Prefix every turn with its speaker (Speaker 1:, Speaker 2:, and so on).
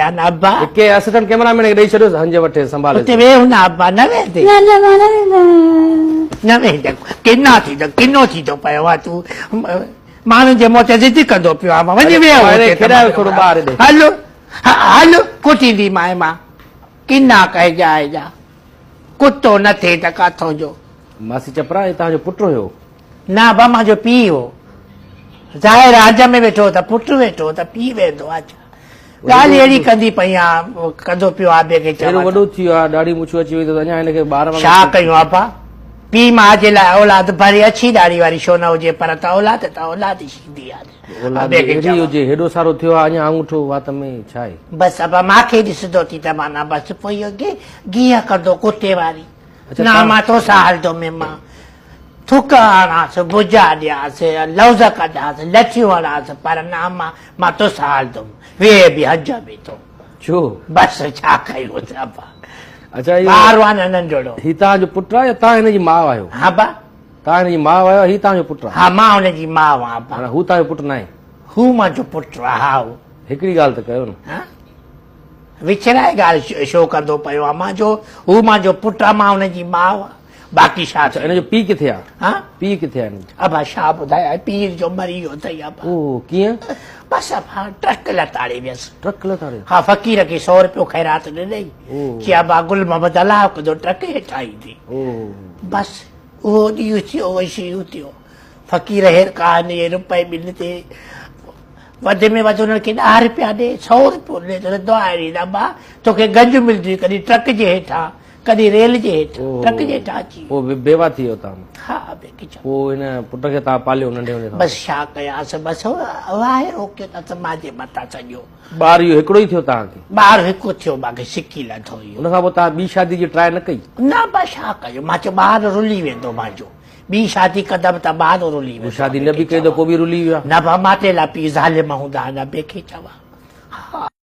Speaker 1: कया ना अब्बा
Speaker 2: के असिस्टेंट कैमरामैन खे ॾेई छॾियो हंज वठे संभाले
Speaker 1: उते वे हुन अब्बा न वेंदे न वेंदे किन्ना थी तो किनो थी तो पियो आहे तूं माण्हुनि जे मुंहं ते ज़िद कंदो पियो आहे मां वञी वियो
Speaker 2: थोरो ॿार ॾे
Speaker 1: हलो हलो कुटींदी माए मां किन्ना कहिजा जा कुतो न थिए त काथों जो
Speaker 2: मासी चपरा हे तव्हांजो पुटु हुयो
Speaker 1: न अब्बा मुंहिंजो पीउ हो ज़ाहिर हज में वेठो त पुटु वेठो त पीउ वेंदो आहे ॻाल्हि अहिड़ी कंदी पई आहे कंदो पियो आहे ॿिए खे
Speaker 2: एॾो वॾो थी वियो आहे ॾाढी मुछूं अची वई त अञा हिनखे ॿार
Speaker 1: छा कयूं अब्बा पीउ माउ जे लाइ औलाद भले अछी ॾाढ़ी वारी छो न हुजे पर त औलाद ई थींदी आहे
Speaker 2: हुजे हेॾो सारो थियो आहे अञा अंगूठो वात में छा आहे
Speaker 1: बसि अब्बा मूंखे ॾिसंदो थी त माना बसि पोइ इहो गिह कंदो कुते वारी न मां तोसां हलंदुमि मां थुक हणांसि भुजा ॾियासि लफ़्ज़ कढांसि लठियूं हणांसि पर न मां तोसां हलंदुमि वे बि हज में थो
Speaker 2: छो
Speaker 1: बसि छा कयूं अब्बा
Speaker 2: अच्छा
Speaker 1: ॿार आहे न नंढड़ो
Speaker 2: ही तव्हांजो पुटु आहे या तव्हां हिनजी माउ आहियो
Speaker 1: हा बा
Speaker 2: तव्हां हिनजी माउ आहियो ही तव्हांजो पुटु आहे
Speaker 1: हा मां हुनजी माउ आहियां अब्बा
Speaker 2: हू तव्हांजो पुटु न आहे
Speaker 1: हू मुंहिंजो पुटु आहे हा
Speaker 2: हिकिड़ी ॻाल्हि त कयो न
Speaker 1: विछराए ॻाल्हि छो कंदो पियो आहे हू मुंहिंजो पुटु आहे मां हुनजी माउ आहे बाक़ी छा
Speaker 2: हिनजो पीउ किथे आहे
Speaker 1: हा
Speaker 2: पीउ किथे आहे
Speaker 1: अब्बा छा ॿुधायां पीउ जो मरी वियो अथई अब्बा
Speaker 2: ओ कीअं
Speaker 1: बसि अब्बा ट्रक लताड़े वियसि
Speaker 2: ट्रक लताड़े
Speaker 1: हा फ़क़ीर खे 100 रुपयो ख़ैरात ॾिनई चई अब्बा गुल मोहम्मद अलाह कंदो ट्रक हेठां ईंदी बसि उहो ॾींहुं थियो उहो शयूं थियो फ़क़ीर हेर कहानी रुपए ॿिनि ते वधि में वधि हुननि खे 10 रुपया ॾे 100 रुपयो ॾे त दुआ ॾींदा अब्बा तोखे गंज मिलंदी कॾहिं ट्रक जे हेठां कॾहिं रेल जे हेठां ट्रक जे हेठां अची
Speaker 2: पोइ बेवा थी वियो तव्हां
Speaker 1: हा
Speaker 2: पोइ हिन पुट खे तव्हां पालियो नंढे हूंदे खां
Speaker 1: बसि छा कयासीं बसि वाहे रोकियो त समाज जे मथां सॼो
Speaker 2: ॿार इहो हिकिड़ो ई थियो तव्हांखे
Speaker 1: ॿार हिकु थियो मूंखे सिकी लथो इहो
Speaker 2: हुन खां पोइ तव्हां ॿी शादी जी ट्राई न कई
Speaker 1: न बसि छा कयो मां चयो ॿार रुली वेंदो मुंहिंजो ॿी शादी कंदमि त ॿार रुली वेंदो
Speaker 2: शादी न बि कई त पोइ बि रुली वियो
Speaker 1: न बा माते लाइ पीउ ज़ालिम हूंदा न ॿिए खे चवां